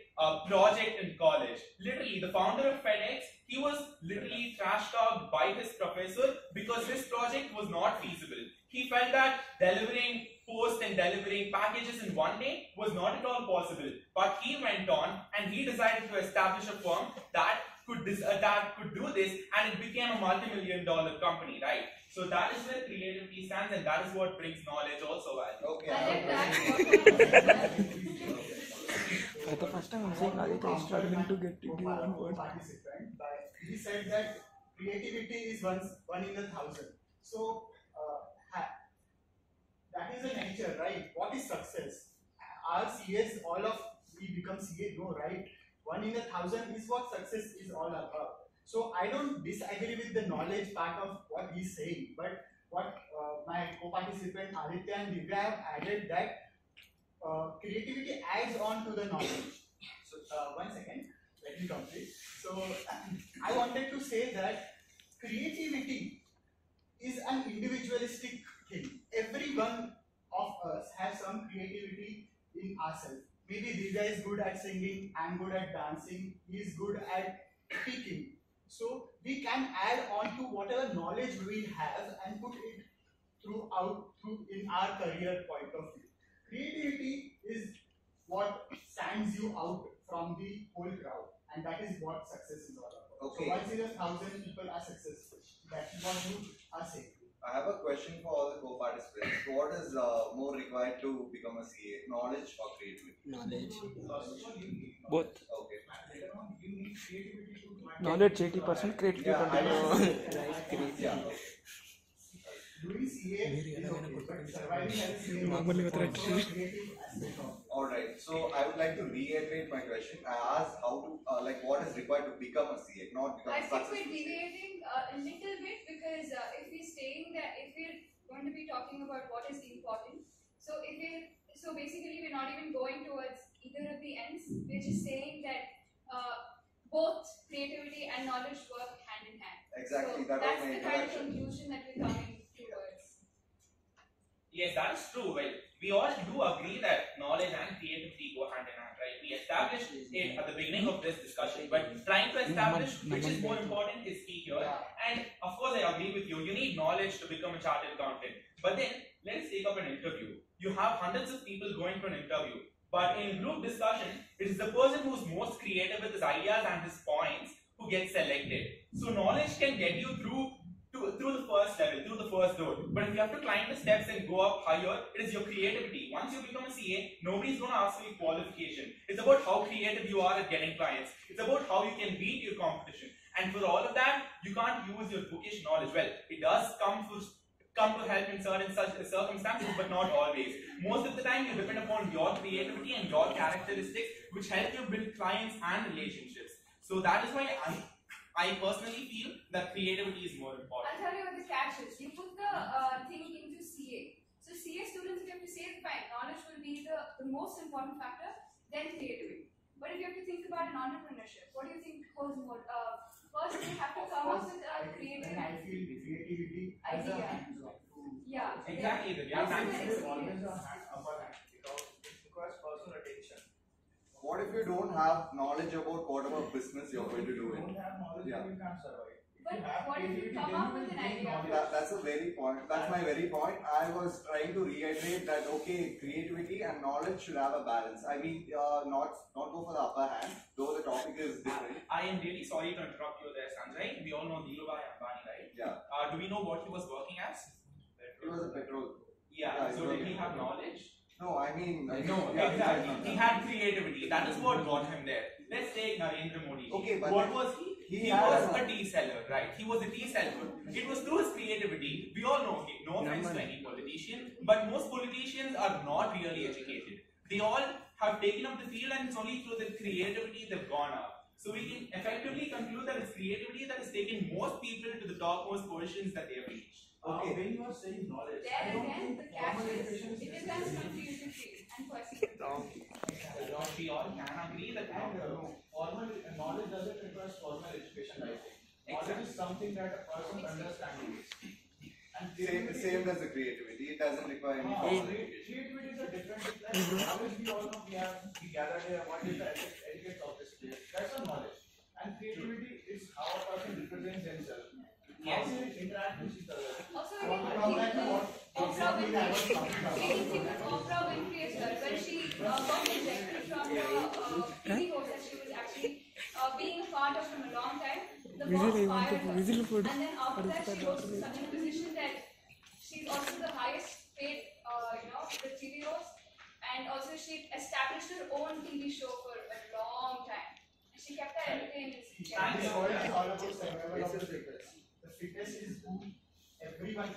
project in college. Literally, the founder of FedEx, he was literally trash talked by his professor because his project was not feasible. He felt that delivering post and delivering packages in one day was not at all possible. But he went on and he decided to establish a firm that could do this, and it became a multi-million-dollar company, right? So that is where creativity stands, and that is what brings knowledge also value. Okay. For the first time I'm saying Aditya is struggling to get into one word. He said that creativity is one in 1,000. So that is the nature, right? What is success? Our CAs, all of we become CA, no, right? 1 in 1,000 is what success is all about. So I don't disagree with the knowledge part of what he's saying, but what my co-participant Aditya and Divya have added that creativity adds on to the knowledge. So 1 second, let me complete. So I wanted to say that creativity is an individualistic thing. Every one of us has some creativity in ourselves. Maybe Divya is good at singing, I'm good at dancing, he is good at speaking. So we can add on to whatever knowledge we have and put it through in our career point of view. Creativity is what stands you out from the whole crowd, and that is what success is all about. Okay. So 1 in 1,000 people are successful. That is what you are saying. I have a question for all the co-participants. What is more required to become a CA? Knowledge or creativity? Knowledge. Both. Okay. Knowledge 80%, creativity 20%. Yeah. Doing CA is okay, but surviving as a CA is creative aspect of. Alright, so I would like to reiterate my question. I asked how to, what is required to become a CA, not become I a think successful we're deviating a little bit because if we're going to be talking about what is important, so basically we're not even going towards either of the ends. We're just saying that both creativity and knowledge work hand in hand. Exactly, So that was that's my the kind of introduction. conclusion that we're coming towards. Yes, that is true. Well, we all do agree that knowledge and creativity go hand in hand, right? We established it at the beginning of this discussion, but trying to establish which is more important is key here. And of course, I agree with you. You need knowledge to become a chartered accountant. But then, let's take up an interview. You have hundreds of people going for an interview. But in group discussion, it is the person who's most creative with his ideas and his points who gets selected. So knowledge can get you through the first level, through the first door. But if you have to climb the steps and go up higher, it is your creativity. Once you become a CA, nobody's going to ask for your qualification. It's about how creative you are at getting clients. It's about how you can beat your competition. And for all of that, you can't use your bookish knowledge. Well, it does come to help in certain such circumstances, but not always. Most of the time, you depend upon your creativity and your characteristics, which help you build clients and relationships. So that is why I personally feel that creativity is more important. I'll tell you what the catch is. You put the thing into CA. So CA students, if you have to say, fine, knowledge will be the most important factor, then creativity. But if you have to think about an entrepreneurship, what do you think holds more? First, you have to come up with a creative I feel creativity idea. Yeah. Exactly. Yeah. Always a upper hand because it requires personal attention. What if you don't have knowledge about whatever business you're going to do? If you don't have knowledge, you can't survive. But what if you come up with an idea? That's a very point. That's my very point. I was trying to reiterate that okay, creativity and knowledge should have a balance. I mean, not go for the upper hand, though the topic is different. I am really sorry to interrupt you there, Sanjay. We all know Dhirubhai Ambani, right? Yeah. Do we know what he was working as? He was a petrol. Yeah. So did he have knowledge? No, I mean, No, exactly. He had creativity. That is what got him there. Let's take Narendra Modi. Okay, but what was he? He was a tea seller, right? He was a tea seller. It was through his creativity. We all know him. No offense to any politician, but most politicians are not really educated. They all have taken up the field, and it's only through their creativity they've gone up. So we can effectively conclude that it's creativity that has taken most people to the topmost positions that they have reached. Okay, when you are saying knowledge, There again, the catch is, it depends from field to field and person. We all can agree that formal knowledge doesn't require formal education, I think. Knowledge is something that a person understands. And same as the creativity, it doesn't require any formal education. Creativity is a different thing. Knowledge we all know we gather here, what is the etiquette of this place. That's a knowledge. And creativity is how a person represents himself. How they interact with each other. Also, Oprah Winfrey as well, when she got rejected from the TV host that she was actually being a part of from a long time, the boss fired her. And then after that, she rose to such a position that she's also the highest paid, the TV host, and also she established her own TV show for a long time. And she kept her entertained. It's all about survival of the fittest. The fittest is who everyone.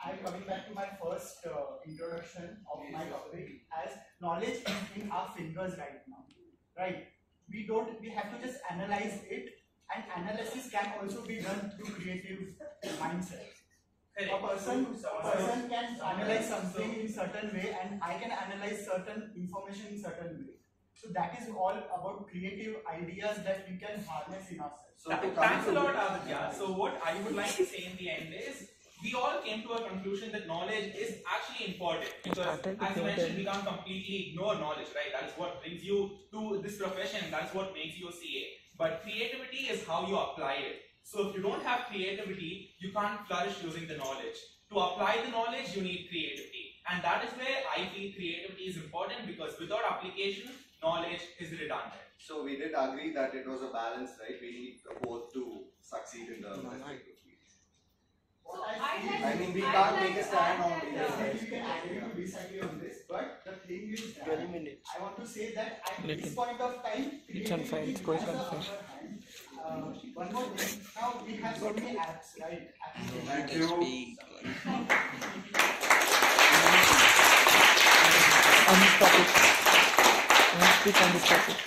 I'm coming back to my first introduction of my topic as knowledge is in our fingers right now. Right? We have to just analyze it, and analysis can also be done through creative mindset. A person can analyze something in certain way, and I can analyze certain information in certain way. So that is all about creative ideas that we can harness in ourselves. So thanks a lot, Aditya. So what I would like to say in the end is, we all came to a conclusion that knowledge is actually important, because as you mentioned, we can't completely ignore knowledge, right? That is what brings you to this profession, that's what makes you a CA. But creativity is how you apply it. So if you don't have creativity, you can't flourish using the knowledge. To apply the knowledge, you need creativity. And that is where I feel creativity is important, because without application, knowledge is redundant. So we did agree that it was a balance, right? We need both to succeed in the respective fields. I mean, we can't make a stand on either. We can agree to disagree on this, but the thing is that I want to say that at this point of time, it's unfair. It's going unfair. One more thing. Now we have so many apps, right? Thank you. On this topic. Speak on this topic.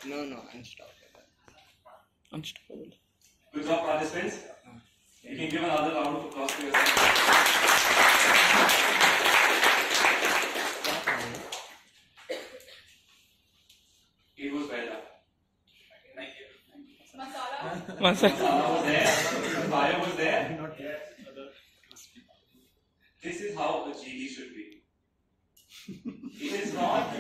No, unstoppable. Good job, participants. You can give another round of applause to yourself. It was well done. Thank you. Masala. Masala was there. The fire was there. This is how a GD should be. It is not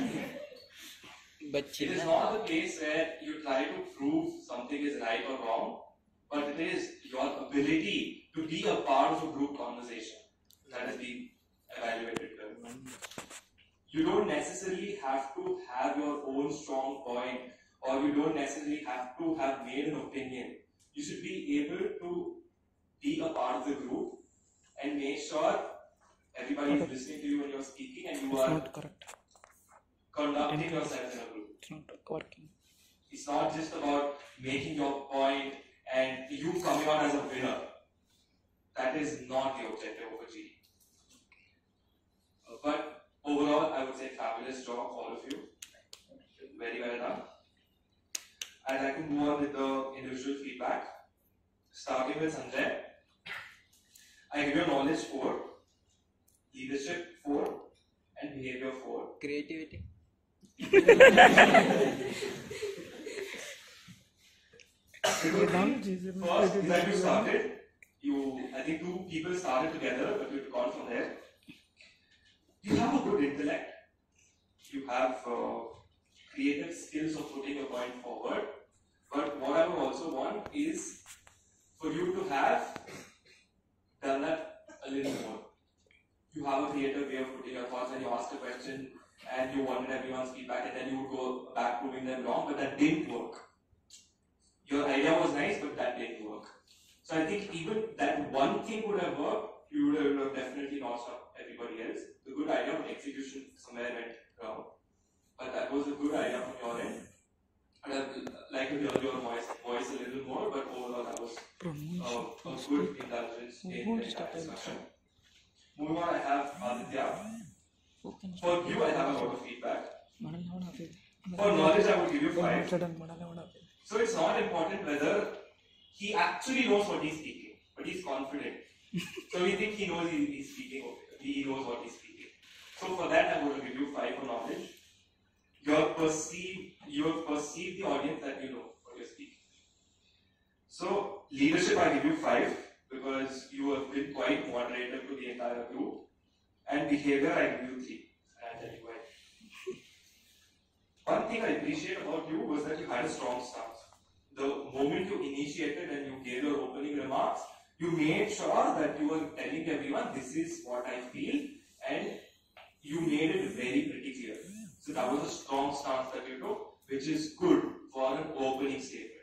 the case where you try to prove something is right or wrong, but it is your ability to be a part of a group conversation that is being evaluated. You don't necessarily have to have your own strong point, or you don't necessarily have to have made an opinion. You should be able to be a part of the group and make sure everybody is listening to you when you're speaking, and you are conducting yourself in a group. It's not working. It's not just about making your point and you coming out as a winner. That is not the objective of a GD. But overall, I would say fabulous job, all of you. Very well done. I'd like to move on with the individual feedback. Starting with Sanjay. I give you knowledge 4, leadership 4, and behavior 4. Creativity. First, when you started, I think 2 people started together, but you took on from there. You have a good intellect. You have creative skills of putting your point forward. But what I would also want is for you to have done that a little more. You have a creative way of putting your thoughts, and you asked a question and you wanted everyone's feedback, and then you would go back proving them wrong, but that didn't work. Your idea was nice, but that didn't work. So I think even that one thing would have worked, you would have definitely notched up everybody else. The good idea, on execution somewhere went wrong. But that was a good idea from your end. And I'd like to hear your voice a little more, but overall that was a good indulgence in the entire discussion. Moving on, I have Aditya. For you, I have a lot of feedback. For knowledge, I would give you 5. So it's not important whether he actually knows what he's speaking, but he's confident. So we think he knows he's speaking, he knows what he's speaking. So for that, I'm going to give you 5 for knowledge. You have perceived the audience that you know what you're speaking. So leadership, I give you 5 because you have been quite moderative to the entire group. And behavior, I give you 3. And I'll tell you why. One thing I appreciate about you was that you had a strong stance. The moment you initiated and you gave your opening remarks, you made sure that you were telling everyone, this is what I feel, and you made it very pretty clear. So that was a strong stance that you took, which is good for an opening statement.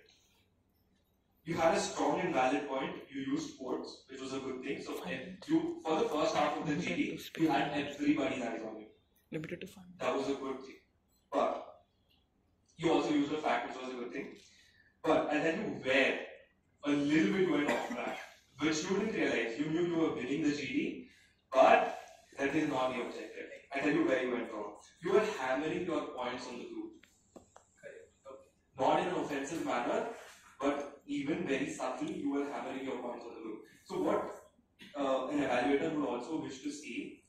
You had a strong and valid point. You used quotes, which was a good thing. So you, for the first half of the GD, you had everybody's eyes on you. Limited to 5. That was a good thing. But you also used a fact, which was a good thing. But I tell you where a little bit went off track, which you didn't realize. You knew you were winning the GD, but that is not the objective. I tell you where you went wrong. You were hammering your points on the group. Not in an offensive manner, but even very subtly, you were hammering your points on the group. So what an evaluator would also wish to see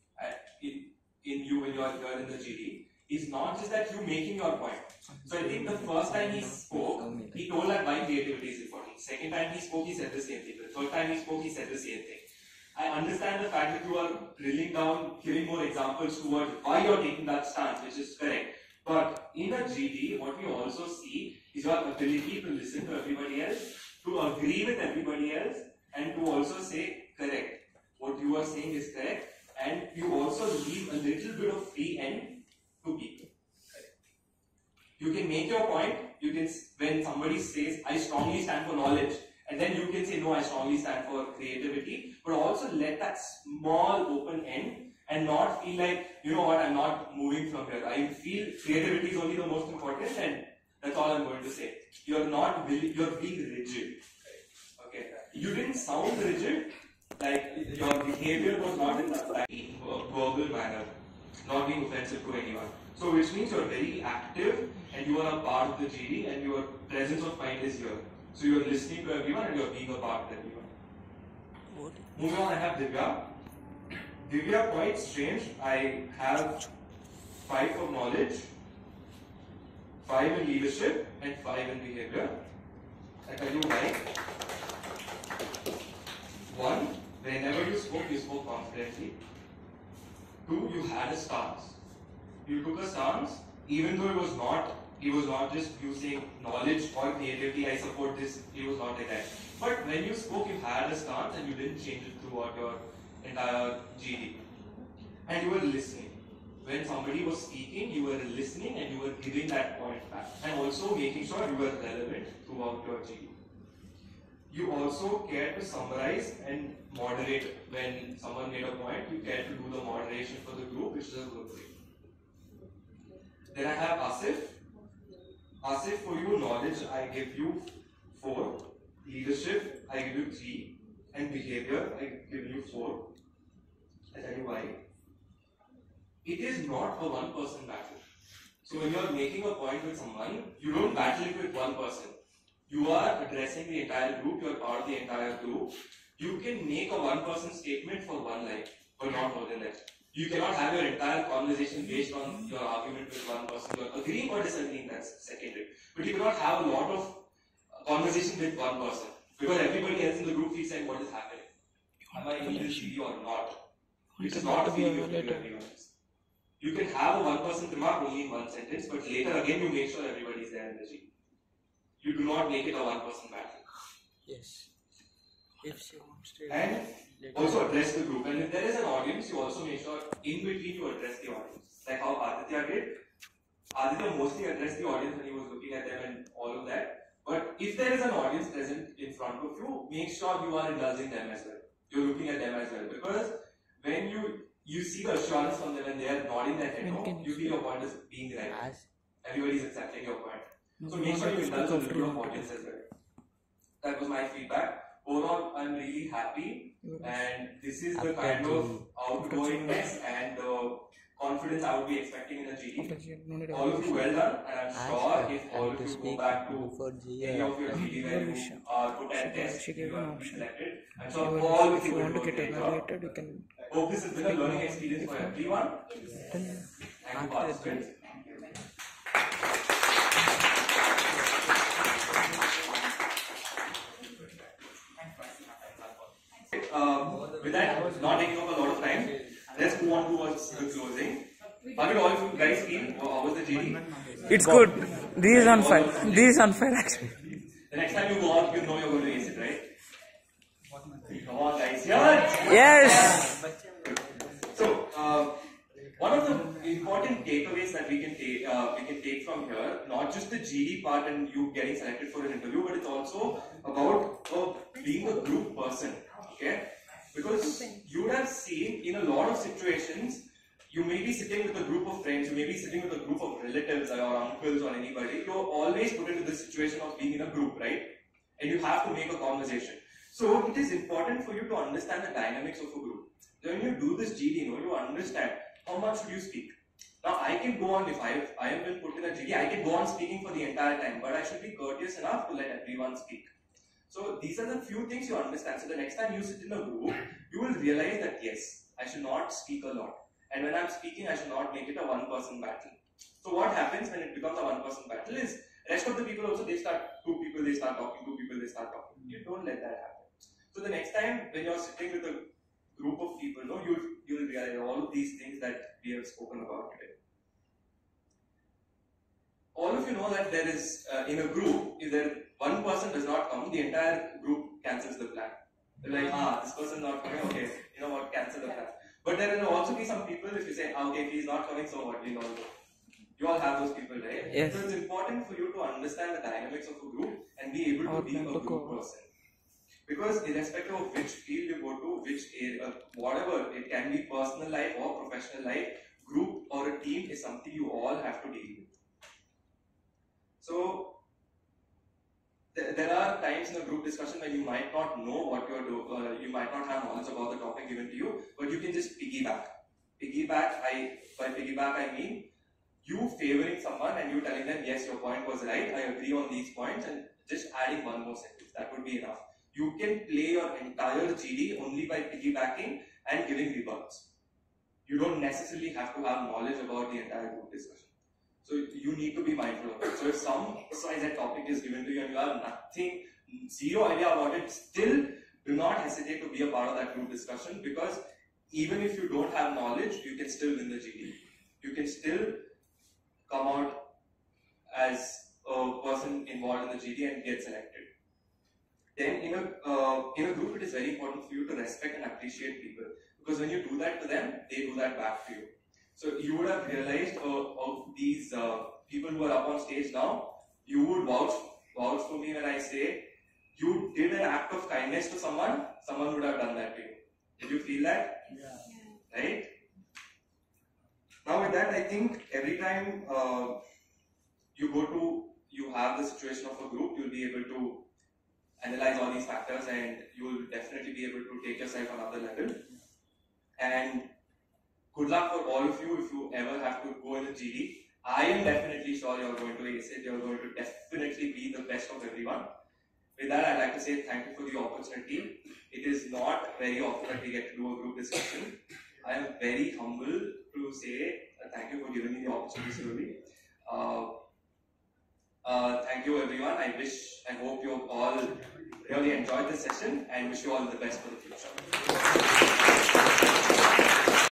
in you when you are here in the GD is not just that you making your point. So I think the first time he spoke, he told that why creativity is important. Second time he spoke, he said the same thing. The third time he spoke, he said the same thing. I understand the fact that you are drilling down, giving more examples towards why you are taking that stance, which is correct. But in a GD, what we also see is your ability to listen to everybody else, to agree with everybody else, and to also say correct. What you are saying is correct, and you also leave a little bit of free end to people. You can make your point. You can, when somebody says, I strongly stand for knowledge, and then you can say, no, I strongly stand for creativity, but also let that small open end and not feel like, you know what, I'm not moving from here. I feel creativity is only the most important, and that's all I'm going to say. You're not, you're being rigid. Okay. You didn't sound rigid, like your behavior was not in that verbal manner, not being offensive to anyone. So which means you're very active and you are a part of the GD and your presence of mind is here. So you're listening to everyone and you're being a part of everyone. Moving on, I have Divya. Divya, quite strange. I have 5 for knowledge, 5 in leadership, and 5 in behavior. I tell you why. 1, whenever you spoke confidently. 2, you had a stance. You took a stance, even though it was not just using knowledge or creativity, I support this, it was not like that. But when you spoke, you had a stance and you didn't change it throughout your entire GD. And you were listening. When somebody was speaking, you were listening and you were giving that point back. And also making sure you were relevant throughout your GD. You also cared to summarize and moderate. When someone made a point, you cared to do the moderation for the group, which is a good thing. Then I have Asif. Asif, for you, knowledge, I give you 4. Leadership, I give you 3. And behavior, I give you 4. I'll tell you why. It is not a one-person battle. So when you are making a point with someone, you don't battle it with one person. You are addressing the entire group, you are part of the entire group. You can make a one-person statement for one line, but not more than that. You cannot have your entire conversation based on your argument with one person. You are agreeing or disagreeing, that's secondary. But you cannot have a lot of conversation with one person. Because everybody else in the group feels like what is happening. Am I in this video or not? Which is not a feeling of everyone else. You can have a one-person remark only in one sentence, but later again you make sure everybody is there in the GD. You do not make it a one-person battle. Yes. If she wants to. And also address the group. And if there is an audience, you also make sure in between you address the audience. Like how Aditya did. Aditya mostly addressed the audience when he was looking at them and all of that. But if there is an audience present in front of you, make sure you are indulging them as well. You're looking at them as well. Because when you you see the assurance from them when they are nodding their head, no? You feel your point is being right. Everybody is accepting your point. So make sure you indulge a little of audience as well. That was my feedback. Overall, I'm really happy, and this is the kind of outgoingness and confidence I would be expecting in a GD. All of you well done, and I'm sure if all of you go back to any of your GD where you put and test, you are selected. I'm sure all of you will do a great job. Hope this has been a learning experience for everyone. Thank you, participants. With that, not taking up a lot of time, let's move on towards the closing. How did all of you guys feel? How was the GD? It's good. This is unfair. This is unfair actually. The next time you go out, you know you're going to ace it, right? Come on, guys. Yeah. Yes. So, one of the important takeaways that we can take from here, not just the GD part and you getting selected for an interview, but it's also about being a group person. Okay? Because you would have seen in a lot of situations, you may be sitting with a group of friends, you may be sitting with a group of relatives or uncles or anybody. You're always put into this situation of being in a group, right? And you have to make a conversation. So it is important for you to understand the dynamics of a group. When you do this GD, you understand how much should you speak. Now I can go on, if I have been put in a GD, I can go on speaking for the entire time, but I should be courteous enough to let everyone speak. So these are the few things you understand. So the next time you sit in a group, you will realize that yes, I should not speak a lot. And when I'm speaking, I should not make it a one-person battle. So what happens when it becomes a one-person battle is, rest of the people also, two people they start talking. You don't let that happen. So the next time when you're sitting with a group of people, you'll realize all of these things that we have spoken about today. All of you know that there is, in a group, if there one person does not come, the entire group cancels the plan. They're like, this person not coming, okay, you know what, cancel the plan. But there will also be some people, if you say, okay, if he's not coming, so what, we'll all go. You all have those people, right? Yes. So it's important for you to understand the dynamics of a group and be able to be a group person. Because irrespective of which field you go to, which area, whatever, it can be personal life or professional life, group or a team is something you all have to deal with. So, there are times in a group discussion when you might not know what you're doing, you might not have knowledge about the topic given to you, but you can just piggyback. By piggyback I mean you favoring someone and you telling them, yes, your point was right, I agree on these points, and just adding one more sentence. That would be enough. You can play your entire GD only by piggybacking and giving rebuts. You don't necessarily have to have knowledge about the entire group discussion. So you need to be mindful of it. So if some XYZ topic is given to you and you have zero idea about it, still do not hesitate to be a part of that group discussion, because even if you don't have knowledge, you can still win the GD. You can still come out as a person involved in the GD and get selected. Then in a group, it is very important for you to respect and appreciate people, because when you do that to them, they do that back to you. So you would have realized of these people who are up on stage now, you would vouch for me when I say you did an act of kindness to someone would have done that to you. Did you feel that? Yeah. Right? Now with that, I think every time you have the situation of a group, you'll be able to analyze all these factors and you will definitely be able to take yourself another level. And good luck for all of you if you ever have to go in a GD. I am definitely sure you're going to ace it. You're going to definitely be the best of everyone. With that, I'd like to say thank you for the opportunity. It is not very often that we get to do a group discussion. I am very humble to say thank you for giving me the opportunity, Surabhi. Thank you everyone. I hope you all really enjoyed this session and wish you all the best for the future.